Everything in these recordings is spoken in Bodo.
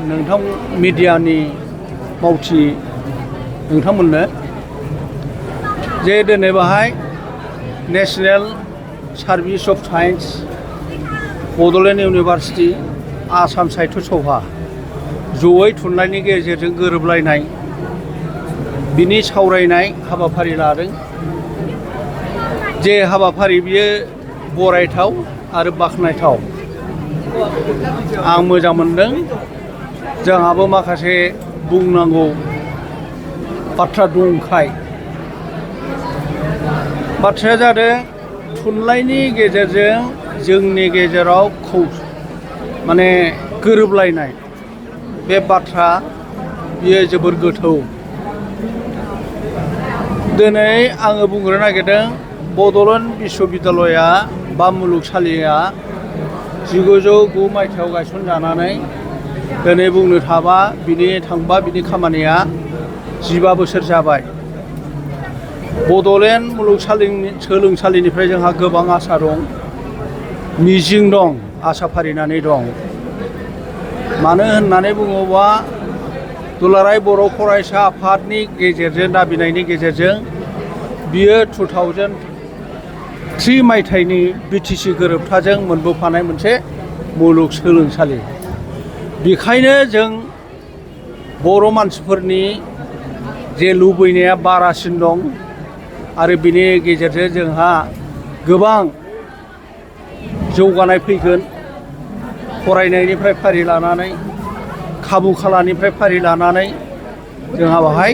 नोंथां मिडियानि मावथि नोंथांमोननो जे दिनै बाहाय national service of science Bodoland university Assam Sahitya Sabha जयै थुनलाइनि गेजेरजों गोरोबलायनाय बिनि सावरायनाय हाबाफारि लादों। जे हाबाफारि बियो बरायथाव आरो बाख्नायथाव। आं मोजां मोनदों। जोंहाबो माखासे बुंनांगौ बाथ्रा दंखाय। बाथ्राया जादों थुनलाइनि गेजेरजों जोंनि गेजेराव माने गोरोबलायनाय बे बाथ्रा बियो जोबोर गोथौ। दिनै आङो बुंग्रो नागिरदों बड'लेण्ड बिश्वबिद्यालया बा मुलुगसालिया 1909 मायथाइयाव गायसनजानानै दिनै बुंनो थाबा बिनि खामानिया 15 बोसोर जाबाय। बड'लेण्ड मुलुगसोलोंसालिनिफ्राय जोंहा गोबां आसा दं, मिजिं दं, आसा फारिनानै दं। मानो होननानै बुङोबा दुलाराय बर' फरायसा आफादनि गेजेरजों दाबिनायनि गेजेरजों बियो 2003 मायथाइनि बिटिसि गोरोबथाजों मोनबोफानाय मोनसे मुलुगसोलोंसालि। बेखायनो जों बर' मानसिफोरनि जे लुबैनाया बारासिन दं आरो बिनि गेजेरजों जोंहा गोबां जौगानाय फैगोन। फरायनायनिफ्राय फारि लानानै खाबु खालानिफ्राय फारि लानानै जोंहा बाहाय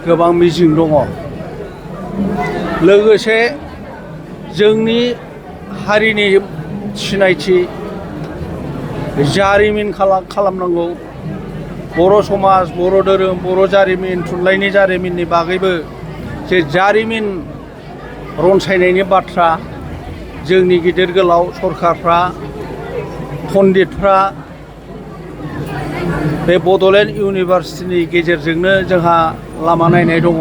गोबां मिजिं दङ। लोगोसे जोंनि हारिनि सिनायथि जारिमिन खालामनांगौ। बर' समाज, बर' धोरोम, बर' जारिमिन, थुनलाइनि जारिमिननि बागैबो जे जारिमिन रनसायनायनि बाथ्रा जोंनि गिदिर गोलाव सरखारफ्रा, पण्डितफ्रा बे बड'लेण्ड इउनिभार्सिटिनि गेजेरजोंनो जोंहा लामा नायनाय दङ।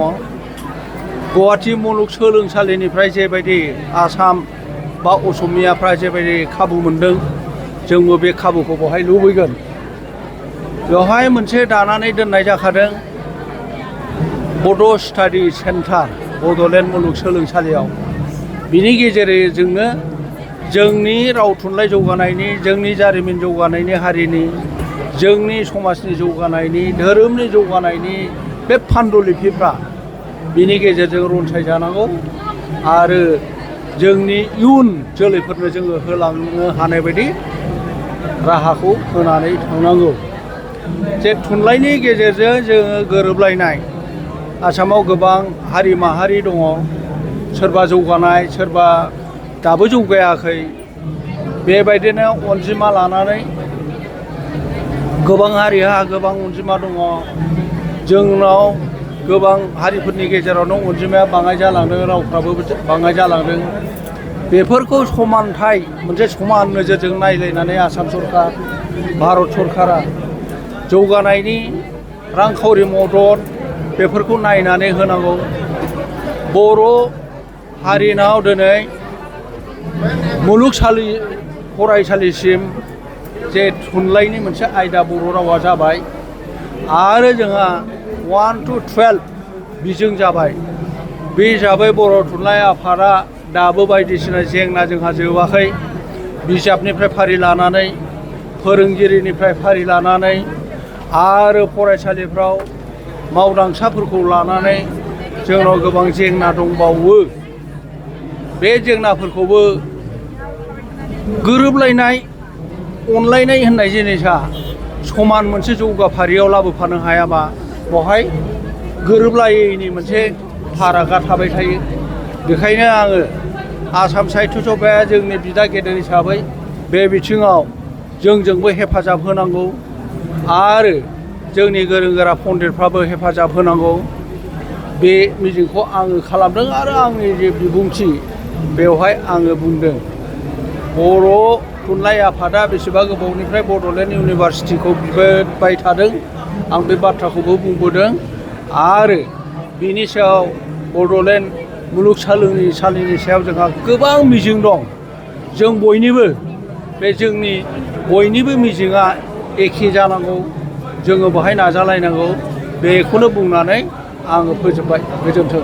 गुवाहाटि मुलुगसोलोंसालिनिफ्राय जेबायदि आसाम बा असमियाफ्रा जेबायदि खाबु मोनदों, जोंबो बे खाबुखौ बहाय लुबैगोन। बेवहाय मोनसे दानानै दोननाय जाखादों बड' स्टाडि सेन्टार बड'लेण्ड मुलुगसोलोंसालियाव। बिनि गेजेरजोंनो जोंनि राव थुनलाइ जौगानायनि, जोंनि जारिमिन जौगानायनि, हारिनि, जोंनि समाजनि जौगानायनि, धोरोमनि जौगानायनि बे पान्डुलिपिफ्रा बिनि गेजेरजों रनसाय जानांगौ आरो जोंनि इयुन जोलैफोरनो जोङो होलांनो हानाय बायदि राहाखौ होनानै थांनांगौ। जे थुनलाइनि गेजेरजों जोङो गोरोबलायनाय। आसामाव गोबां हारि माहारि दङ, सोरबा जौगानाय, सोरबा दाबो जौगायाखै। बेबायदिनो अनजिमा लानानै गोबां हारिहा गोबां अनजिमा दङ। जोंनाव गोबां हारिफोरनि गेजेरावनो अनजिमाया बाङाय जालांदों, रावफ्राबो बाङाय जालांदों। बेफोरखौ समानथाय मोनसे समान नोजोरजों नायलायनानै आसाम सरकार, भारत सरकारा जौगानायनि रांखावरि मदद बेफोरखौ नायनानै होनांगौ। बर' हारिनाव दिनै फरायसालिसिम जे थुनलाइनि मोनसे आयदा बर' रावा जाबाय आरो जोंहा 1 to 12 बिजों जाबाय। बे हिसाबै बर' थुनलाइ आफादा दाबो बायदिसिना जेंना जोंहा जोबाखै। बिजाबनिफ्राय फारि लानानै, फोरोंगिरिनिफ्राय फारि लानानै आरो फरायसालिफ्राव मावदांसाफोरखौ लानानै जोंनाव गोबां जेंना दंबावो। बे जेंनाफोरखौबो गोरोबलायनाय, अनलायनाय होननाय जिनिसा समान मोनसे जौगाफारियाव लाबोफानो हायाबा बेवहाय गोरोबलायैनि मोनसे फारागा थाबाय थायो। बेखायनो आङो आसाम साहित्य सभाया जोंनि बिदा गेदेर हिसाबै बे बिथिङाव जोंजोंबो हेफाजाब होनांगौ आरो जोंनि गोरों गोरा पण्डितफ्राबो हेफाजाब होनांगौ। बे मिजिंखौ आङो खालामदों आरो आंनि जे बिबुंथि बेवहाय आङो बुंदों। बर' थुनलाइ आफादा बेसेबा गोबावनिफ्राय बड'लेण्ड इउनिभार्सिटिखौ बिबाय थादों। आं बे बाथ्राखौबो बुंबोदों आरो बिनि सायाव बड'लेण्ड मुलुगसोलोंसालिनि सायाव जोंहा गोबां मिजिं दं। जों बयनिबो बे जोंनि बयनिबो मिजिंआ एखे जानांगौ जोङो बाहाय नाजालायनांगौ बेखौनो बुंनानै आङो फोजोबबाय गोजोन्थों।